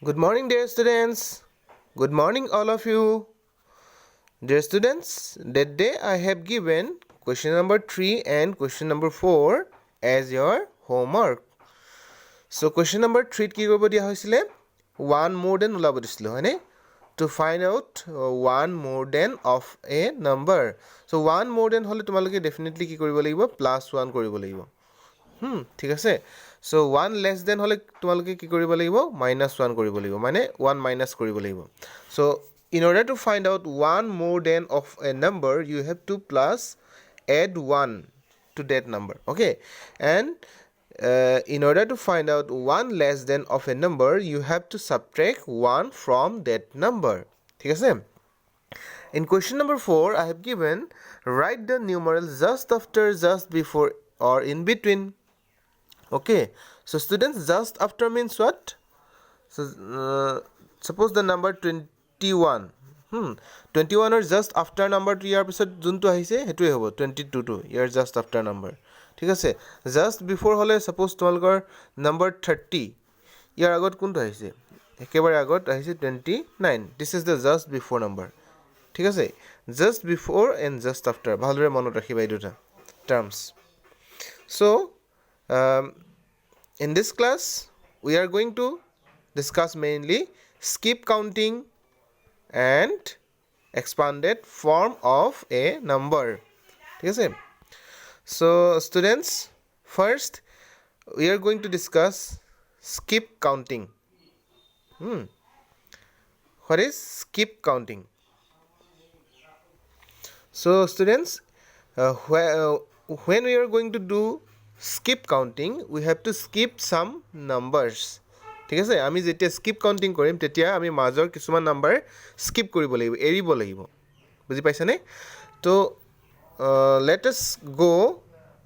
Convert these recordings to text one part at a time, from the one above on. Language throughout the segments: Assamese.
Good morning, dear students. Good morning, all of you. Dear students, that day I have given question number 3 and question number 4 as your homework. So, question number 3 কি কৰিব দিয়া হৈছিলে? One more than ওলাব দিছিলোঁ, হয়নে? To find out one more than of a number. So, one more than হ'লে তোমালোকে definitely কি কৰিব লাগিব? Plus 1 কৰিব লাগিব. ঠিক আছে সো 1 লেছ দেন হলে তোমালোকে কি কৰিব লাগিব -1 কৰিব লাগিব মানে 1 মাইনাস কৰিব লাগিব so in order to find out one more than of a number you have to plus add 1 to that number, okay? And in order to find out one less than of a number you have to subtract 1 from that number, ঠিক আছে? In question number 4 I have given write the numeral just after, just before, or in between. Okay, so students, just after means what? So suppose the number 21 21 or just after number to ইয়াৰ পিছত যোনটো আহিছে হেতুই হ'ব 22 to year just after number, ঠিক আছে? just before হলে suppose তোমালোকৰ number 30 ইয়াৰ আগত কোনটো আহিছে একেবাৰে আগত আহিছে 29, this is the just before number, ঠিক আছে? just before and just after ভালদৰে মনত ৰাখিবা এই দুটা terms. So in this class we are going to discuss mainly skip counting and expanded form of a number, ঠিক আছে? So students, first we are going to discuss skip counting. What is skip counting? So students, when we are going to do skip counting we have to skip some numbers, ঠিক আছে? আমি যেতিয়া skip counting কৰিম তেতিয়া আমি মাজৰ কিছুমান নাম্বাৰ skip কৰিব লাগিব, এৰিব লাগিব, বুজি পাইছানে? তো let us go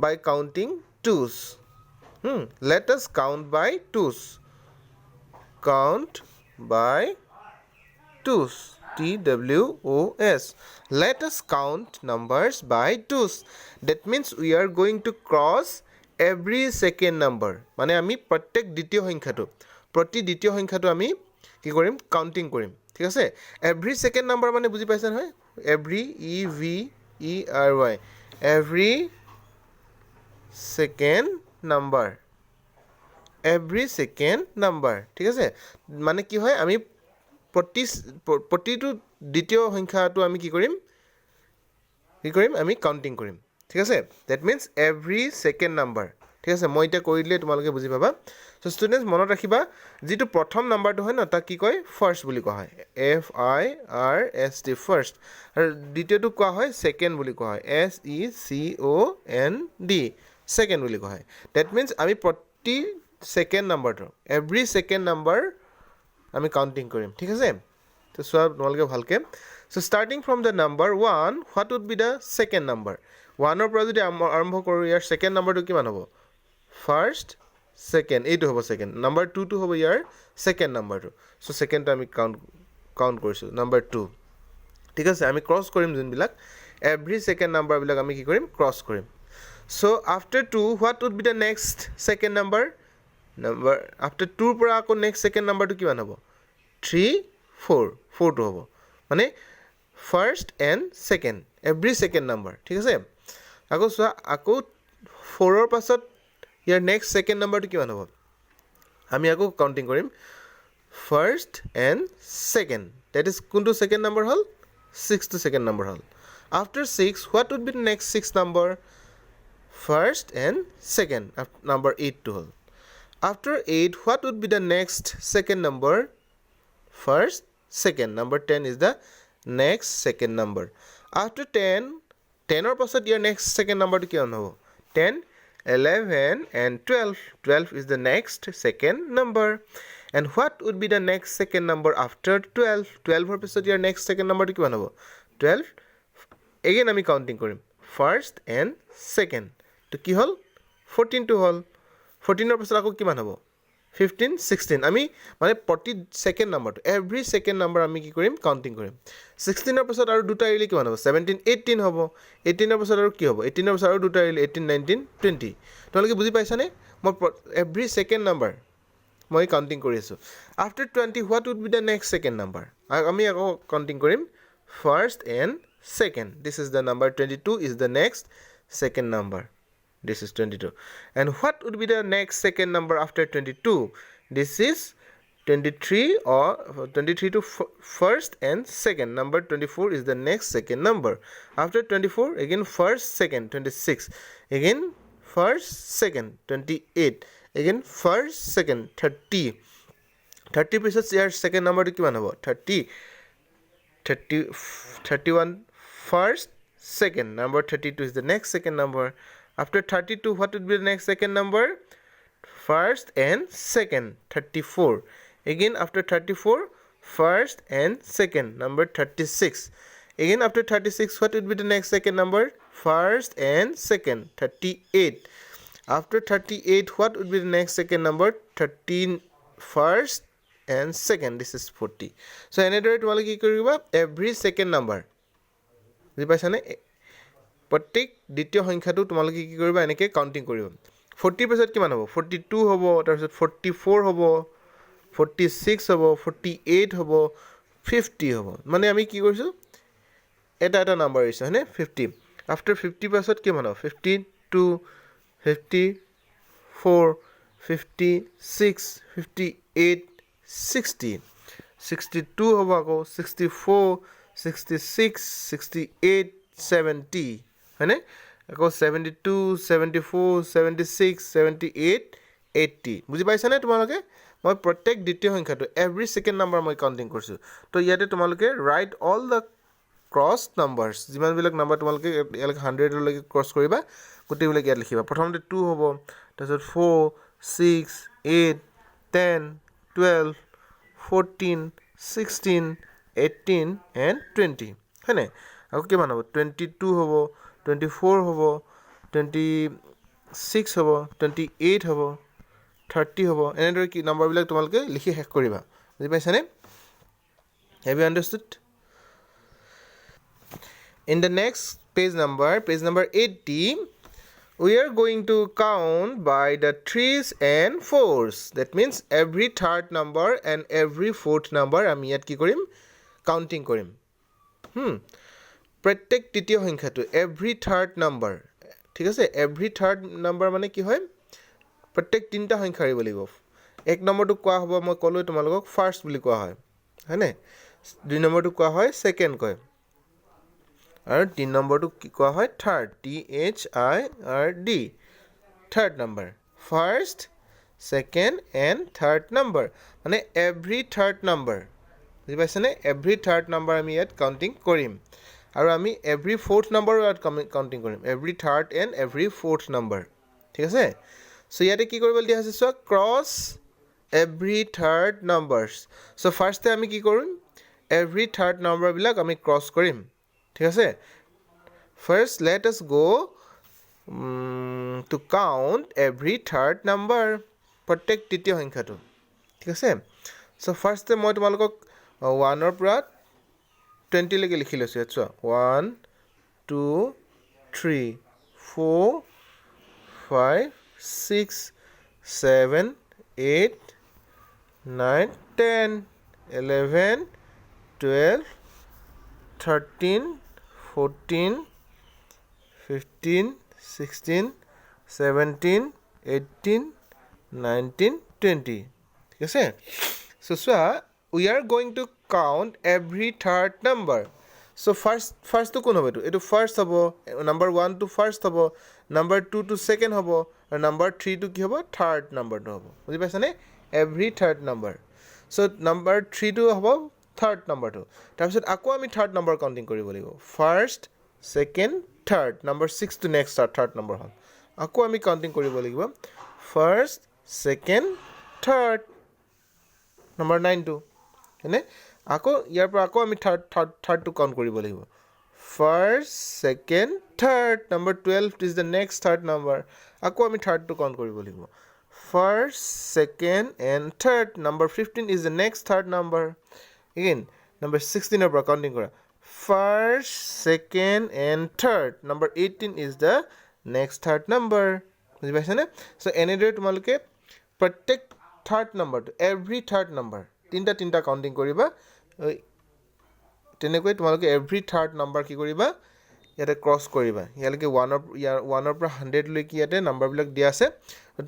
by counting twos. Let us count by twos. Count by twos. TWOS. Let us count numbers by twos. That means we are going to cross every second number. মানে আমি প্ৰত্যেক দ্বিতীয় সংখ্যাটো আমি কি কৰিম কাউন্টিং কৰিম, ঠিক আছে? every second number মানে বুজি পাইছা নহয়? every EVERY every second number, ঠিক আছে? মানে কি হয় আমি প্ৰতিটো দ্বিতীয় সংখ্যাটো আমি কি কৰিম আমি কাউন্টিং কৰিম, ঠিক আছে? that means every second number, ঠিক আছে? মই এতিয়া কৈ দিলে তোমালোকে বুজি পাবা. সো ষ্টুডেন্টস মনত ৰাখিবা যেটো প্ৰথম নাম্বাৰটো হয় না তাক কি কয় ফাৰ্স্ট বুলি কোৱা হয়, FIRST ফাৰ্স্ট, আৰু দ্বিতীয়টো কোৱা হয় সেকেন্ড বুলি কোৱা হয়, SECOND সেকেন্ড বুলি কোৱা হয়. that means আমি প্ৰতি সেকেন্ড নাম্বাৰটো every second number আমি কাউন্টিং কৰিম, ঠিক আছে? তো চোৱা তোমালোকে ভালকে. So starting from the number 1 what would be the second number? 1 ৰ পৰা যদি আৰম্ভ কৰো ইয়াৰ সেকেন্ড নাম্বাৰটো কিমান হ'ব? ফাৰ্স্ট সেকেন্ড, এইটো হ'ব সেকেন্ড. নাম্বাৰ 2 টো হ'ব ইয়াৰ সেকেন্ড নাম্বাৰটো. সো সেকেন্ডটো আমি কাউন্ট কৰিছো নাম্বাৰ 2, ঠিক আছে? আমি ক্ৰছ কৰিম যোনবিলাক এভৰি সেকেন্ড নাম্বাৰ বিলাক আমি কি কৰিম ক্ৰছ কৰিম. So after 2 what would be the next second number? after 2 ৰ পৰা আকৌ নেক্সট সেকেন্ড নাম্বাৰটো কিমান হ'ব? 3 4 টো হ'ব, মানে first and second every second number, ঠিক আছে? আকৌ চোৱা আকৌ 4 ৰ পাছত ইয়াৰ নেক্সট সেকেন্ড নাম্বাৰটো কিমান হ'ব? আমি আকৌ কাউন্টিং কৰিম first and second, that is কোনটো সেকেন্ড নাম্বাৰ হ'ল? 6 টো সেকেন্ড নাম্বাৰ হ'ল. After 6 what would be the next 6 number? First and second, number 8 টো হ'ল. After 8 what would be the next second number? First, second. Number 10 is the next second number. After 10 ৰ পাছত ইয়াৰ next second number টো কিমান হ'ব? 10 11 and 12 is the next second number. And what would be the next second number after 12 ৰ পাছত ইয়াৰ next second number টো কিমান হ'ব? 12 again আমি কাউন্টিং কৰিম first and second, তো কি হ'ল 14 টো হ'ল. 14 ৰ পাছত আকৌ কিমান হ'ব? 15 16 আমি মানে প্ৰতি সেকেন্ড নাম্বাৰটো এভৰি সেকেন্ড নাম্বাৰ আমি কি কৰিম কাউন্টিং কৰিম. 16 ৰ পাছত আৰু দুটা এৰিলে কিমান হ'ব? 17 18 হ'ব. 18 ৰ পাছত আৰু কি হ'ব? 18 ৰ পাছত আৰু দুটা এৰিলে 18 19 20. তোমালোকে বুজি পাইছানে? মই এভৰি সেকেন্ড নাম্বাৰ মই কাউণ্টিং কৰি আছোঁ after 20 what would be the next second number আমি আকৌ কাউণ্টিং কৰিম first and second this is the number 22 is the next second number this is 22 and what would be the next second number after 22 this is 23 or 23 to first and second number 24 is the next second number after 24 again first second 26 again first second 28 again first second 30 30 পিছত ইয়াৰ second number টো কিমান হ'ব 31 first second number 32 is the next second number after 32 what would be the next second number first and second 34 again after 34 first and second number 36 again after 36 what would be the next second number first and second 38 after 38 what would be the next second number 13 first and second this is 40 so এনেদৰে তোমালোকে কি কৰিবা every second number বুজি পাইছানে প্ৰত্যেক দ্বিতীয় সংখ্যাটো তোমালোকে কি কৰিবা এনেকৈ কাউণ্টিং কৰিবা 40 পিছত কিমান হ'ব 42 হ'ব তাৰপিছত 44 হ'ব 46 হ'ব 48 হ'ব 50 হ'ব মানে আমি কি কৰিছোঁ এটা নাম্বাৰ আহিছে হয়নে 50 আফটাৰ 50 পাছত কিমান হ'ব 52 54 56 58 60 62 হ'ব আকৌ 64 66 68 70 হয়নে আকৌ 72 74 76 78 80 বুজি পাইছানে তোমালোকে মই প্ৰত্যেক দ্বিতীয় সংখ্যাটো এভৰি সেকেন্ড নাম্বাৰ মই কাউণ্টিং কৰিছোঁ তো ইয়াতে তোমালোকে right all the cross numbers যিমানবিলাক নাম্বাৰ তোমালোকে ইয়ালৈকে 100 লৈকে ক্ৰছ কৰিবা গোটেইবিলাক ইয়াত লিখিবা প্ৰথমতে 2 হ'ব তাৰপিছত 4 6 8 10 12 14 16 18 and 20 হয়নে আকৌ কিমান হ'ব 22 হ'ব 24 হ'ব 26 হ'ব 28 হ'ব 30 হ'ব এনেদৰে কি নাম্বাৰবিলাক তোমালোকে লিখি শেষ কৰিবা বুজি পাইছানে have you understood in the next page number 80 we are going to count by the threes and fours that means every third number and every fourth number আমি ইয়াত কি কৰিম কাউণ্টিং কৰিম প্ৰত্যেক তৃতীয় সংখ্যাটো every third number ঠিক আছে every third number মানে কি হয় প্ৰত্যেক তিনিটা সংখ্যা আহিব লাগিব এক নম্বৰটো কোৱা হ'ব মই ক'লো তোমালোকক ফাৰ্ষ্ট বুলি কোৱা হয় হয়নে দুই নম্বৰটো কোৱা হয় সেকেন্ড কয় আৰু তিন নম্বৰটো কি কোৱা হয় third THIRD third number first second and third number মানে every third number বুজি পাইছেনে every third number আমি ইয়াত কাউণ্টিং কৰিম আৰু আমি every fourth number ইয়াত কাউণ্টিং কৰিম every third and every fourth number ঠিক আছে সো ইয়াতে কি কৰিব দিয়া আছে so cross every third numbers so ফাৰ্ষ্টে আমি কি কৰিম every third number বিলাক আমি ক্ৰছ কৰিম ঠিক আছে first let us go to count every third number প্ৰত্যেক তৃতীয় সংখ্যাটো ঠিক আছে সো ফাৰ্ষ্টে মই তোমালোকক 1 ৰ পৰা 20 লৈকে লিখি লৈছোঁ ইয়াত চোৱা 1 2 3 4 5 6 7 8 9 10 11 12 13 14 15 16 17 18 19 20 ঠিক আছে so we are going to count every third number so first to কোন হবে এটো first হবো number 1 to first হবো number 2 to second হবো আৰু number 3 to কি হবো third number to হবো বুজি পাইছানে every third number so number 3 to হবো third number to তাৰপিছত আকৌ আমি third number counting কৰিব লাগিব first second third number 6 to next third number হল আকৌ আমি counting কৰিব লাগিব first second third number 9 to হয়নে আকৌ ইয়াৰ পৰা আকৌ আমি third to count কৰিব লাগিব first second third number 12 is the next third number আকৌ আমি third to count কৰিব লাগিব first second and third number 15 is the next third number again number 16 of counting kora first second and third number 18 is the next third number বুজি পাইছানে সো এনেদৰে তোমালোকে প্ৰত্যেক থাৰ্ড নাম্বাৰটো এভৰি থাৰ্ড নাম্বাৰ তিনিটা কাউণ্টিং কৰিবা তেনেকৈ তোমালোকে এভৰি থাৰ্ড নাম্বাৰ কি কৰিবা ইয়াতে ক্ৰছ কৰিবা ইয়ালৈকে ওৱানৰ পৰা 100লৈকে ইয়াতে নাম্বাৰবিলাক দিয়া আছে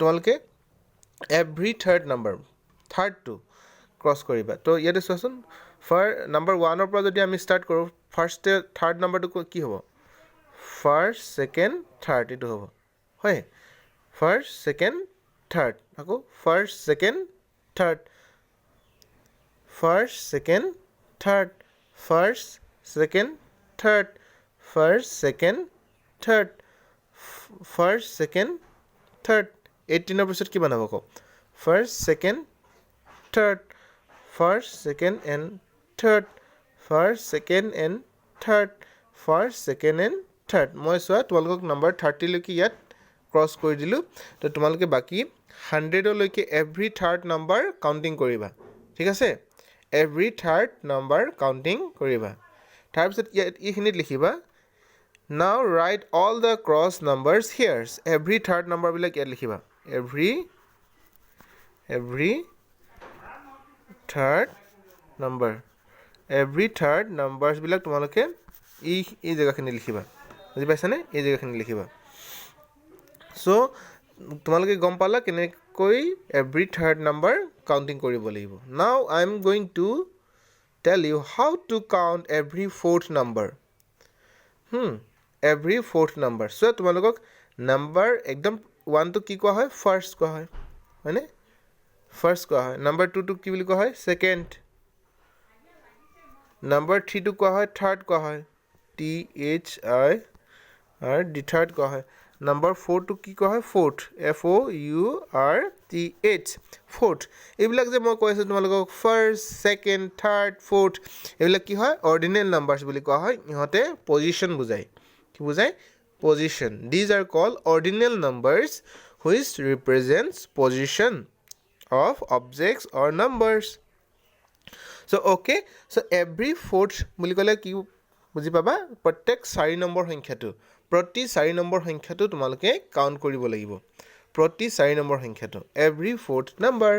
তোমালোকে এভৰি থাৰ্ড নাম্বাৰ থাৰ্ডটো ক্ৰছ কৰিবা তো ইয়াতে চোৱাচোন নাম্বাৰ 1ৰ পৰা যদি আমি ষ্টাৰ্ট কৰোঁ ফাৰ্ষ্ট থাৰ্ড নাম্বাৰটো কি হ'ব ফাৰ্ষ্ট ছেকেণ্ড থাৰ্ড এইটো হ'ব হয় ফাৰ্ষ্ট ছেকেণ্ড থাৰ্ড আকৌ first second third first second third first second third first second third first second third 18ৰ পিছত কিমান হ'ব আকৌ first second third first second and third first second and third first second and third মই চোৱা তোমালোকক নাম্বাৰ 30লৈকে ইয়াত ক্ৰছ কৰি দিলোঁ তো তোমালোকে বাকী 100লৈকে এভৰি থাৰ্ড নাম্বাৰ কাউণ্টিং কৰিবা ঠিক আছে এভৰি থাৰ্ড নাম্বাৰ কাউণ্টিং কৰিবা তাৰপিছত এইখিনিত লিখিবা now right all the cross numbers here's every third নাম্বাৰবিলাক ইয়াত লিখিবা every third number every third নাম্বাৰ্ছবিলাক তোমালোকে এই জেগাখিনি লিখিবা বুজি পাইছানে এই জেগাখিনি লিখিবা চ' তোমালোকে গম পালা কেনেকৈ এভৰি থাৰ্ড নাম্বাৰ কাউণ্টিং কৰিব লাগিব now I am going to tell you how to count every fourth number every fourth number so' তোমালোকক নাম্বাৰ একদম 1টো কি কোৱা হয় ফাৰ্ষ্ট কোৱা হয় হয়নে ফাৰ্ষ্ট কোৱা হয় নাম্বাৰ 2টোক কি বুলি কোৱা হয় ছেকেণ্ড নাম্বাৰ 3টো কোৱা হয় থাৰ্ড কোৱা হয় THIRD থাৰ্ড কোৱা হয় নাম্বাৰ 4টোক কি কোৱা হয় ফ'ৰ্থ FOURTH ফ'ৰ্থ এইবিলাক যে মই কৈ আছোঁ তোমালোকক ফাৰ্ষ্ট ছেকেণ্ড থাৰ্ড ফ'ৰ্থ এইবিলাক কি হয় অৰ্ডিনেল নাম্বাৰ্ছ বুলি কোৱা হয় ইহঁতে পজিশ্যন বুজায় কি বুজায় position these are call ordinal numbers which ৰিপ্ৰেজেণ্টছ position of objects or numbers so okay so every fourth বুলি ক'লে কি বুজি পাবা প্ৰত্যেক 4 নম্বৰ সংখ্যাটো প্ৰতি 4 নম্বৰ সংখ্যাটো তোমালোকে কাউণ্ট কৰিব লাগিব প্ৰতি 4 নম্বৰ সংখ্যাটো every fourth number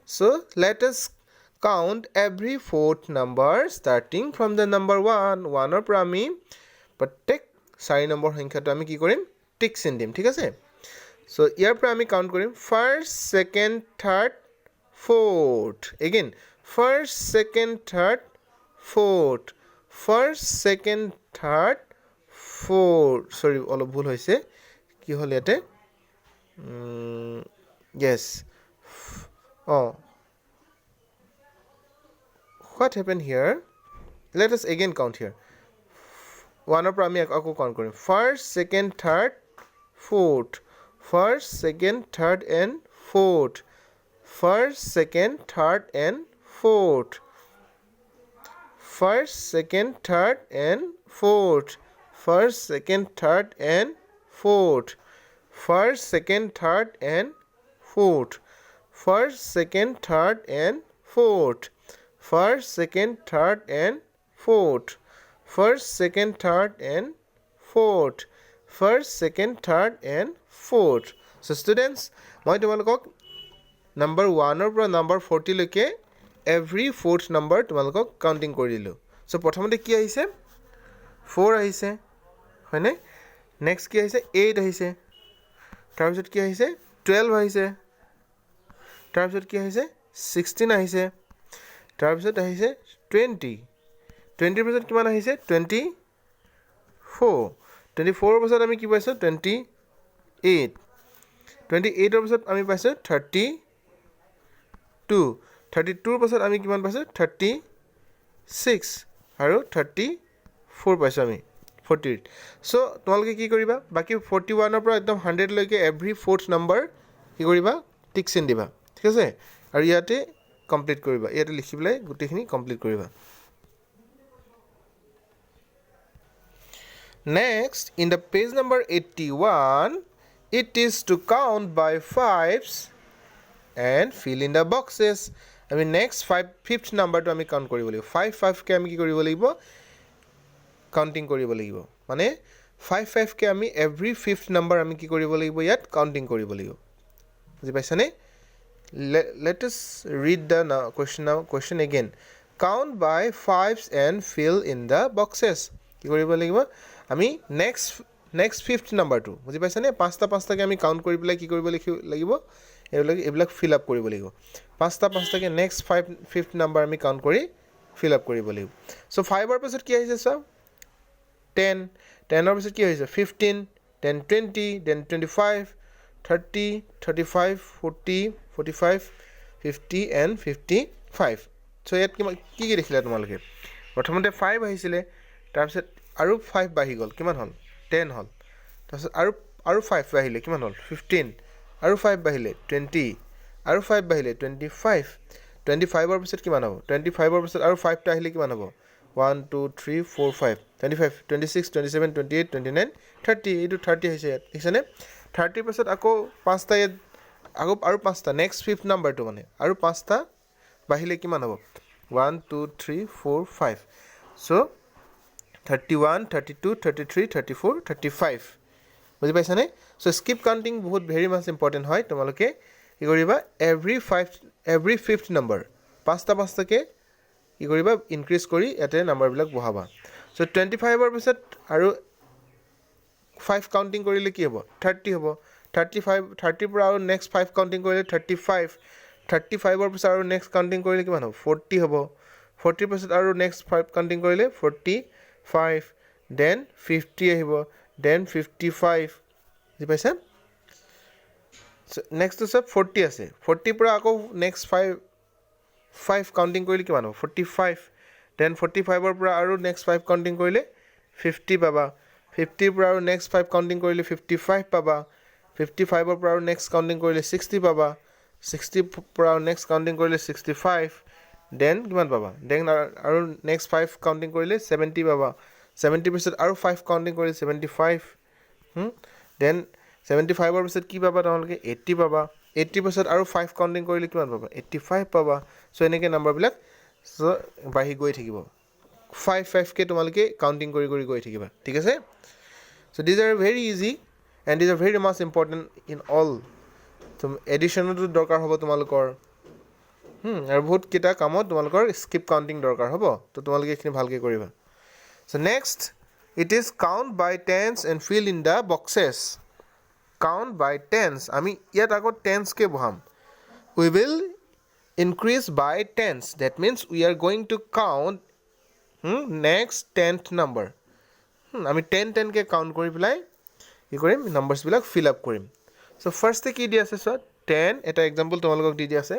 so let us count every fourth number starting from the number 1 ৰ পৰা আমি প্ৰত্যেক 4 নম্বৰ সংখ্যাটো আমি কি কৰিম টিক চিন দিম ঠিক আছে So, here we count korim first, second, third, fourth. Again, first, second, third, fourth. First, second, third, fourth. Sorry, all of bhul hoise. Ki hol yate? Yes. Oh. What happened here? Let us again count here. One of prami ako count korim. First, second, third, fourth. First, second, third, and fourth. First, second, third, and fourth. First, second, third, and fourth. First, second, third, and fourth. First, second, third, and fourth. First, second, third, and fourth. First, second, third, and fourth. First, second, third, and fourth. First, second, third, and fourth. So students, মই তোমালোকক নাম্বাৰ 1 ৰ পৰা নাম্বাৰ 40 লৈকে এভৰি ফ'ৰ্থ নাম্বাৰ তোমালোকক কাউণ্টিং কৰি দিলোঁ চ' প্ৰথমতে কি আহিছে 4 আহিছে হয়নে নেক্সট কি আহিছে 8 আহিছে তাৰপিছত কি আহিছে 12 আহিছে তাৰপিছত কি আহিছে 16 আহিছে তাৰপিছত আহিছে 20 20ৰ পিছত কিমান আহিছে 24 24ৰ পিছত আমি কি পাইছোঁ 28 28ৰ পিছত আমি পাইছোঁ 32 32ৰ পিছত আমি কিমান পাইছোঁ 36 আৰু 34 পাইছোঁ আমি 40 চ' তোমালোকে কি কৰিবা বাকী 41ৰ পৰা একদম 100 লৈকে এভৰি ফ'ৰ্থ নাম্বাৰ কি কৰিবা টিক চিন দিবা ঠিক আছে আৰু ইয়াতে কমপ্লিট কৰিবা ইয়াতে লিখি পেলাই গোটেইখিনি কমপ্লিট কৰিবা Next, in the page number 81, it is to count by fives and fill in the boxes. I mean, next fifth number to আমি count কৰিব লাগিব 5 কে আমি কি কৰিব লাগিব counting কৰিব লাগিব মানে 5 কে আমি every fifth number আমি কি কৰিব লাগিব ইয়াত counting কৰিব লাগিব বুজি পাইছানে let us read the question again. Count by fives and fill in the boxes. কি কৰিব লাগিব আমি next fifth numberটো বুজি পাইছানে পাঁচটাকে আমি কাউণ্ট কৰি পেলাই কি কৰিব লাগিব এইবিলাক ফিল আপ কৰিব লাগিব পাঁচটাকে next fifth number আমি কাউণ্ট কৰি ফিল আপ কৰিব লাগিব সো 5ৰ পিছত কি আহিছে সব 10 10ৰ পিছত কি হৈছে 15 then 20 then 25 30 35 40 45 50 and 55 সো ইয়াত কি দেখিলা তোমালোকে প্ৰথমতে 5 আহিছিলে তাৰপিছত আৰু 5 বাঢ়ি গ'ল কিমান হ'ল 10 হ'ল তাৰপিছত আৰু 5 বাঢ়িলে কিমান হ'ল 15 আৰু 5 বাঢ়িলে 20 আৰু 5 বাঢ়িলে 25 25ৰ পিছত কিমান হ'ব 25ৰ পিছত আৰু 5টা আহিলে কিমান হ'ব 1 2 3 4 5 25 26 27 28 29 30 এইটো 30 হৈছে ইয়াত দেখিছানে 30ৰ পিছত আকৌ 5টা ইয়াত আকৌ আৰু 5টা নেক্সট ফিফথ নাম্বাৰটো মানে আৰু 5টা বাহিলে কিমান হ'ব 1 2 3 4 5 সো 31 32 33 34 35 বুজি পাইছানে সো স্কিপ কাউন্টিং বহুত ভেৰি মাছ ইম্পৰ্টেণ্ট হয় তোমালোকে কি কৰিবা এভৰি ফিফথ নাম্বাৰ পাঁচটাকে কি কৰিবা ইনক্ৰিজ কৰি ইয়াতে নাম্বাৰবিলাক বহাবা সো 25ৰ পিছত আৰু 5 কাউন্টিং কৰিলে কি হ'ব 30 হ'ব 30 পৰা আৰু নেক্সট 5 কাউন্টিং কৰিলে 35 35ৰ পিছত আৰু নেক্সট কাউন্টিং কৰিলে কিমান হ'ব 40 হ'ব 40ৰ পিছত আৰু নেক্সট 5 কাউন্টিং কৰিলে 45 দেন 50 আহিব দেন 55 বুজি পাইছা নেক্সট সব 40 আছে 40 পৰা আকৌ নেক্সট 5 কাউন্টিং কৰিলে কিমান হ'ব 45 দেন 45ৰ পৰা আৰু নেক্সট 5 কাউন্টিং কৰিলে 50 পাবা 50ৰ পৰা আৰু নেক্সট 5 কাউন্টিং কৰিলে 55 পাবা 55ৰ পৰা আৰু নেক্সট কাউন্টিং কৰিলে 60 পাবা 60 পৰা আৰু নেক্সট কাউন্টিং কৰিলে 65 দেন কিমান পাবা দেন আৰু নেক্সট 5 কাউন্টিং কৰিলে 70 পাবা 70 পিছত আৰু 5 কাউন্টিং কৰিলে 75 দেন 75ৰ পিছত কি পাবা তোমালোকে 80 পাবা 80 পিছত আৰু 5 কাউন্টিং কৰিলে কিমান পাবা 85 পাবা সো এনেকৈ নাম্বাৰবিলাক সো বাঢ়ি গৈ থাকিব 5 কে তোমালোকে কাউন্টিং কৰি গৈ থাকিবা ঠিক আছে so these are very easy and these are very much important in all এডিশ্যনতো দৰকাৰ হ'ব তোমালোকৰ আৰু বহুত কেইটা কামত তোমালোকৰ স্কিপ কাউন্টিং দৰকাৰ হ'ব তো তোমালোকে এইখিনি ভালকৈ কৰিবা so next it is count by tens and fill in the boxes count by tens আমি ইয়াত আকৌ টেন্সকে বহাম we will increase by tens that means we are going to count next 10th number আমি 10কে কাউণ্ট কৰি পেলাই কি কৰিম নাম্বাৰ্ছবিলাক ফিল আপ কৰিম সো ফাৰ্ষ্টে কি দি আছে চোৱা 10 এটা এক্সাম্পল তোমালোকক দি আছে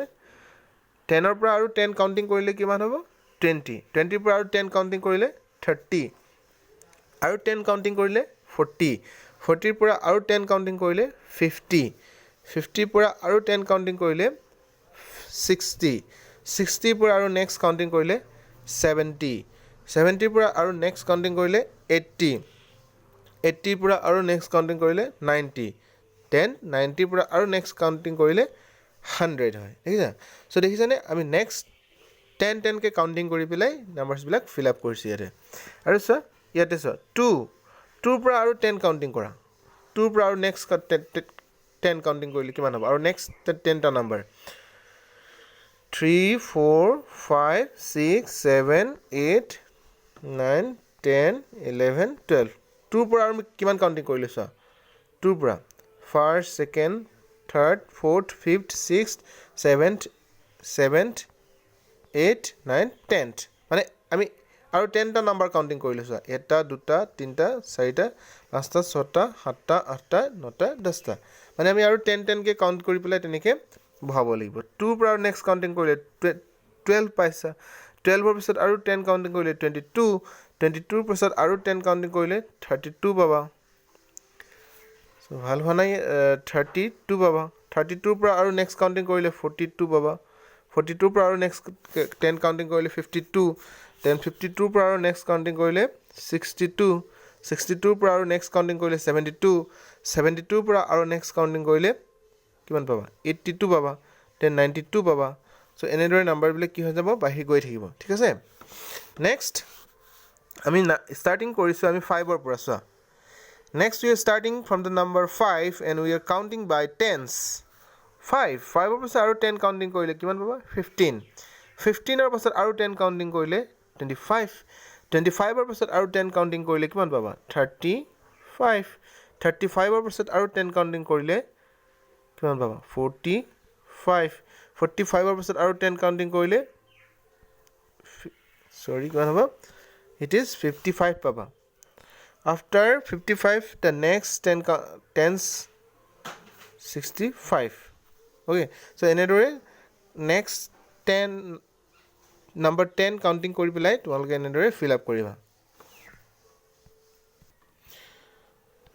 10ৰ পৰা আৰু 10 কাউণ্টিং কৰিলে কিমান হ'ব 20ৰ পৰা আৰু 10 কাউণ্টিং কৰিলে 30 আৰু 10 কাউণ্টিং কৰিলে 40ৰ পৰা আৰু 10 কাউণ্টিং কৰিলে 50ৰ পৰা আৰু 10 কাউণ্টিং কৰিলে 60ৰ পৰা আৰু নেক্সট কাউণ্টিং কৰিলে 70ৰ পৰা আৰু নেক্সট কাউণ্টিং কৰিলে 80ৰ পৰা আৰু নেক্সট কাউণ্টিং কৰিলে 90 দেন 90ৰ পৰা আৰু নেক্সট কাউণ্টিং কৰিলে 100 হয় দেখিছা সো দেখিছানে আমি নেক্সট 10কে কাউণ্টিং কৰি পেলাই নাম্বাৰ্ছবিলাক ফিল আপ কৰিছোঁ ইয়াতে আৰু চোৱা ইয়াতে চোৱা 2ৰ পৰা আৰু 10 কাউণ্টিং কৰা 2ৰ পৰা আৰু নেক্সট 10 কাউণ্টিং কৰিলে কিমান হ'ব আৰু নেক্সট 10টা নাম্বাৰ 3 4 5 6 7 8 9 10 11 12 2ৰ পৰা আৰু কিমান কাউণ্টিং কৰিলে চোৱা 2ৰ পৰা first second third fourth fifth sixth seventh 8 9 10th মানে আমি আৰু 10টা নাম্বাৰ কাউণ্টিং কৰিলোঁ চোৱা 1টা 2টা 3টা 4টা 5টা 6টা 7টা 8টা 9টা 10টা মানে আমি আৰু 10কে কাউণ্ট কৰি পেলাই তেনেকৈ বহাব লাগিব 2ৰ পৰা আৰু নেক্সট কাউণ্টিং কৰিলে 12 পাইছা 12ৰ পিছত আৰু 10 কাউণ্টিং কৰিলে 22ৰ পিছত আৰু 10 কাউণ্টিং কৰিলে 32 পাবা ভাল হোৱা নাই 32 পাবা 32ৰ পৰা আৰু নেক্সট কাউণ্টিং কৰিলে 42 পাবা 42ৰ পৰা আৰু নেক্সট 10 কাউণ্টিং কৰিলে 52 দেন 52ৰ পৰা আৰু নেক্সট কাউণ্টিং কৰিলে 62ৰ পৰা আৰু নেক্সট কাউণ্টিং কৰিলে 72ৰ পৰা আৰু নেক্সট কাউণ্টিং কৰিলে কিমান পাবা 82 পাবা দেন 92 পাবা সো এনেদৰে নাম্বাৰবিলাক কি হৈ যাব বাঢ়ি গৈ থাকিব ঠিক আছে নেক্সট আমি ষ্টাৰ্টিং কৰিছোঁ আমি 5ৰ পৰা চোৱা Next we are starting from the number 5 and we are counting by tens. 5ৰ পাছত আৰু 10 কাউণ্টিং কৰিলে কিমান পাবা 15 15ৰ পাছত আৰু 10 কাউণ্টিং কৰিলে 25 25ৰ পাছত আৰু 10 কাউণ্টিং কৰিলে কিমান পাবা 35 35ৰ পাছত আৰু 10 কাউণ্টিং কৰিলে কিমান পাবা 45 45ৰ পাছত আৰু 10 কাউণ্টিং কৰিলে কিমান হ'ব it is 55 পাবা after 55 the next 10 tens 65 okay so এনেদৰে next 10 number 10 counting কৰি পেলাই তোমালোকে এনেদৰে fill up কৰিবা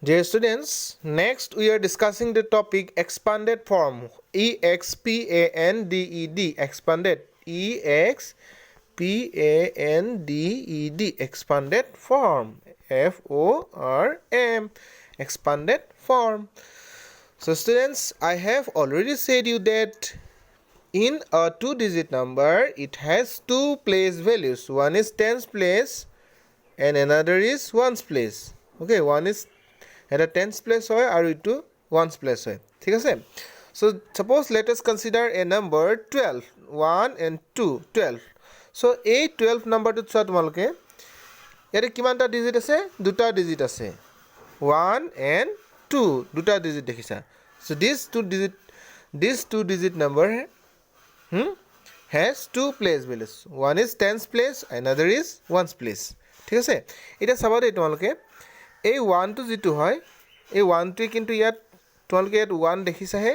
dear students next we are discussing the topic expanded form expanded expanded expanded form form expanded form so students I have already said you that in a two-digit number it has two place values one is tens place and another is ones place okay one is at a tens place hoy aru itu ones place hoy thik ase so suppose let us consider a number 12 1 and 2 12 so a 12 number to cha tumaloke yare kimanta digit ase duta digit ase 1 and 2 duta digit dekhisa so this two digit number has two place values one is tens place another is ones place ঠিক আছে এটা চাবা দেই তোমালোকে এই 1 টো যেটো হয় এই 1 টো কিন্তু ইয়াত তোমালোকে ইয়াত 1 দেখিছা হে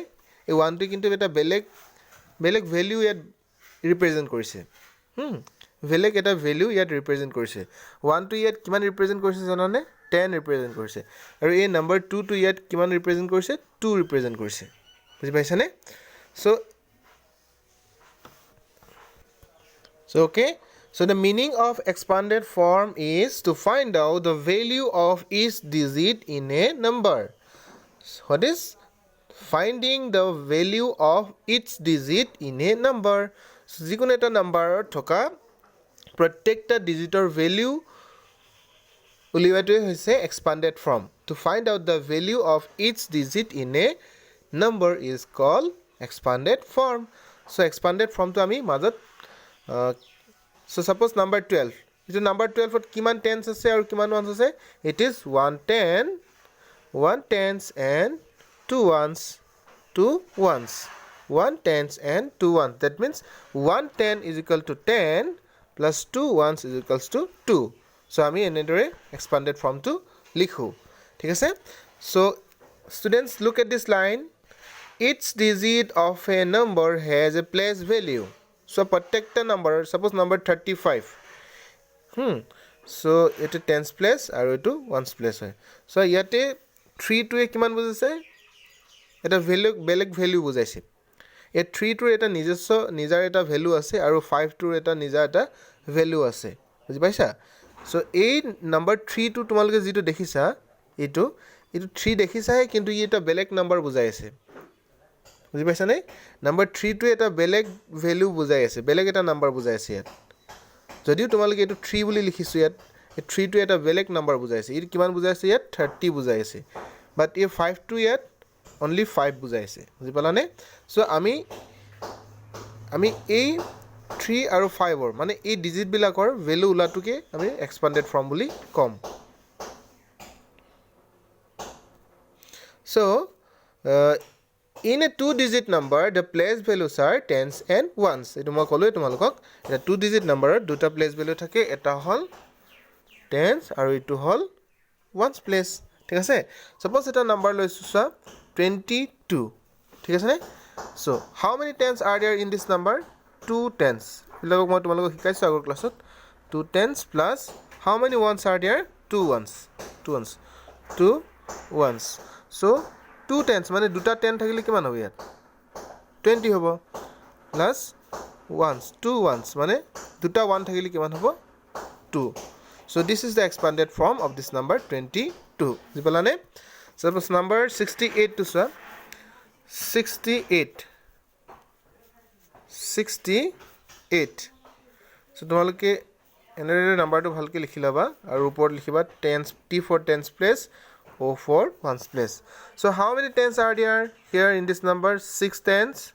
এই 1 টো কিন্তু এটা বেলেগ ভ্যালু ইয়াত ৰিপ্ৰেজেন্ট কৰিছে বেলেগ এটা ভ্যালু ইয়াত ৰিপ্ৰেজেন্ট কৰিছে 1 টো ইয়াত কিমান ৰিপ্ৰেজেন্ট কৰিছে জানানে 10 ৰিপ্ৰেজেন্ট কৰিছে আৰু এই নাম্বাৰ 2 টো ইয়াত কিমান ৰিপ্ৰেজেন্ট কৰিছে 2 ৰিপ্ৰেজেন্ট কৰিছে বুজি পাইছানে so okay so the meaning of expanded form is to find out the value of each digit in a number what is finding the value of each digit in a number so jikono eta number thoka protecta digitor value uliwatu hoise expanded form to find out the value of each digit in a number is called expanded form so expanded form to ami majot so suppose number 12 it is number 12 what kiman tens ase aru kiman ones ase it is 1 tens and 2 ones 1 tens and 2 ones that means 1 10 is equal to 10 plus 2 ones is equals to 2 so ami enedore expanded form to likhu thik ase so students look at this line each digit of a number has a place value so protect the number suppose number 35 so it is tens place aru etu ones place hoy so yate 3 to e kiman bujise eta value beleg value bujaise e 3 to eta nijar eta value ase aru 5 to eta nijar eta value ase buji paisa so ei number 3 to tumaloke jitu dekhisa etu 3 dekhisa he kintu eta beleg number bujaise বুজি পাইছা নে নাম্বার 3 টো এটা বেলেগ ভ্যালু বুজাই আছে বেলেগ এটা নাম্বার বুজাই আছে ইয়াত যদিও তোমালোকে এটো 3 বুলি লিখিছো ইয়াত এই 3 টো এটা বেলেগ নাম্বার বুজাই আছে ই কিমান বুজাই আছে ইয়াত 30 বুজাই আছে বাট এই 5 টো ইয়াত অনলি 5 বুজাই আছে বুজি পালানে সো আমি এই 3 আৰু 5 ৰ মানে এই ডিজিট বিলাকৰ ভ্যালু উলাটোকে আমি এক্সপান্ডেড ফৰ্ম বুলি কম so in a two-digit number, the place values are tens and ones. Etu moi koloi tumalokok. Eta two-digit number duta place value thake. Eta hol tens aru itu hol ones place. Thik ase? Suppose eta number loisu sa 22. Thik ase ne? So how many tens are there in this number? 2 tens. Ilokok moi tumalokok hikaisu agor classot. 2 tens plus how many ones are there? 2 ones. 2 ones. So 2 tens মানে দুটা 10 থাকিলে কিমান হ'ব ইয়াত 20 হ'ব প্লাস ones 2 ones মানে দুটা 1 থাকিলে কিমান হ'ব 2 so this is the expanded form of this number 22 বুজিপালানে suppose number 68 to sir 68 so তোমালোকে এনেৰে নাম্বাৰটো ভালকে লিখি লবা আৰু ওপৰত লিখিবা tens t for tens place O for ones place. So how many tens are there here in this number? 6 tens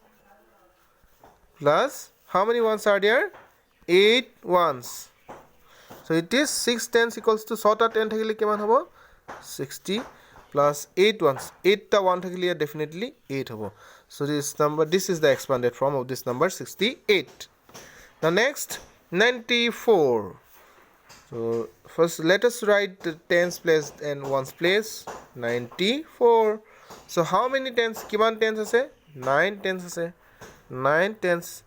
plus how many ones are there? 8 ones. So it is 6 tens equals to short 10 thakile kiman hobo? 60 plus 8 ones. 8 ta 1 thakile definitely 8 hobo. So this is the expanded form of this number 68. Now next 94. So first let us write the tens place and ones place. 94. So how many tens? Kiman tens ase? 9 tens ase. 9 tens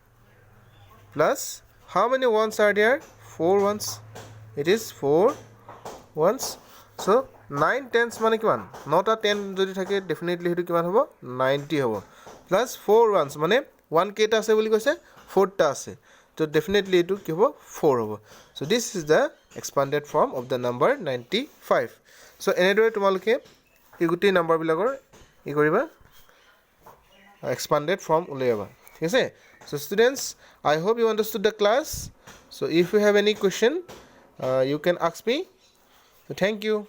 plus how many ones are there? 4 ones. It is 4 ones. So 9 tens mane kiman? Not a 10 jodi thake definitely hetu kiman hobo? 90 hobo. Plus 4 ones mane 1 keta ase boli koise 4 ta ase. So definitely it will 4 over. So this is the expanded form of the number 95. So anyway tomaloke iguti number bilagor e koriba expanded form uleyaba. Thik ase? So students, I hope you understood the class. So if you have any question, you can ask me. So thank you.